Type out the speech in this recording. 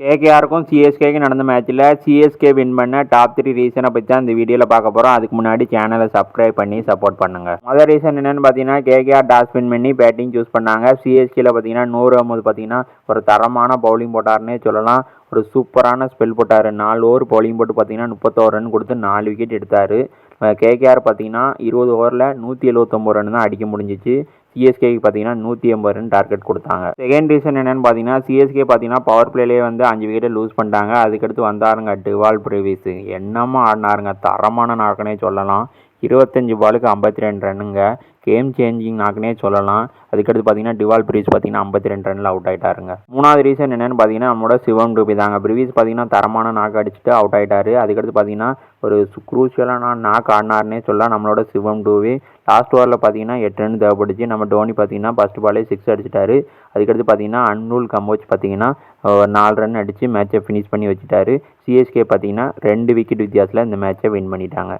கேகேஆருக்கும் சிஎஸ்கேக்கும் நடந்த மேட்ச்சில் CSK win பண்ண டாப் 3 ரீசனை பற்றி தான் இந்த வீடியோவில் பார்க்க போகிறோம். அதுக்கு முன்னாடி சேனலை சப்ஸ்கிரைப் பண்ணி சப்போர்ட் பண்ணுங்கள். முதல் ரீசன் என்னென்னு பார்த்தீங்கன்னா, கேகேஆர் டாஸ் வின் பண்ணி பேட்டிங் சூஸ் பண்ணாங்க. சிஎஸ்கேல பார்த்தீங்கன்னா 100 அகமது பார்த்தீங்கன்னா ஒரு தரமான பவுலிங் போட்டார்னே சொல்லலாம். ஒரு சூப்பரான ஸ்பெல் போட்டார். 4 ஓவர் பவுலிங் போட்டு பார்த்தீங்கன்னா 31 ரன் கொடுத்து 4 விக்கெட் எடுத்தார். கேகேஆர் பார்த்தீங்கன்னா 20 ஓவரில் 179 ரன் தான் அடிக்க முடிஞ்சிச்சு. சிஎஸ்கேக்கு பார்த்தீங்கன்னா 180 ரன் டார்கெட் கொடுத்தாங்க. செகண்ட் ரீசன் என்னென்னு பார்த்தீங்கன்னா, சிஎஸ்கே பார்த்தீங்கன்னா பவர் பிளேலேயே வந்து 5 விக்கெட்டை லூஸ் பண்ணிட்டாங்க. அதுக்கடுத்து வந்தாருங்க டிவால் பிரேவிஸ். என்னமா ஆடினாருங்க, தரமான நாக்கனே சொல்லலாம். 25 பாலுக்கு 52 ரன்னுங்க. கேம் சேஞ்சிங் நாக்குனே சொல்லலாம். அதுக்கடுத்து பார்த்தீங்கன்னா டிவால் பிரீஸ் பார்த்தீங்கன்னா 52 ரனில் அவுட் ஆகிட்டாருங்க. மூணாவது ரீசன் என்னென்னு பார்த்தீங்கன்னா, நம்மளோட சிவம் டூபி தாங்க. பிரீஸ் பார்த்தீங்கன்னா தரமான நாக்கு அடிச்சுட்டு அவுட் ஆகிட்டாரு. அதுக்கடுத்து பார்த்தீங்கன்னா ஒரு குரூஷியலான நாக்கு ஆடினார்னே சொல்லலாம் நம்மளோட சிவம் டூபி. லாஸ்ட் ஓவரில் பார்த்தீங்கன்னா 8 ரன் தேவைப்பட்டுச்சு. நம்ம டோனி பார்த்தீங்கன்னா ஃபஸ்ட் பாலே 6 அடிச்சிட்டாரு. அதுக்கடுத்து பார்த்தீங்கன்னா அன்ரூல் கம்போச் பார்த்தீங்கன்னா 4 ரன் அடித்து மேட்சை ஃபினிஷ் பண்ணி வச்சுட்டாரு. சிஎஸ்கே பார்த்தீங்கன்னா 2 விக்கெட் வித்தியாசத்தில் இந்த மேட்சை வின் பண்ணிட்டாங்க.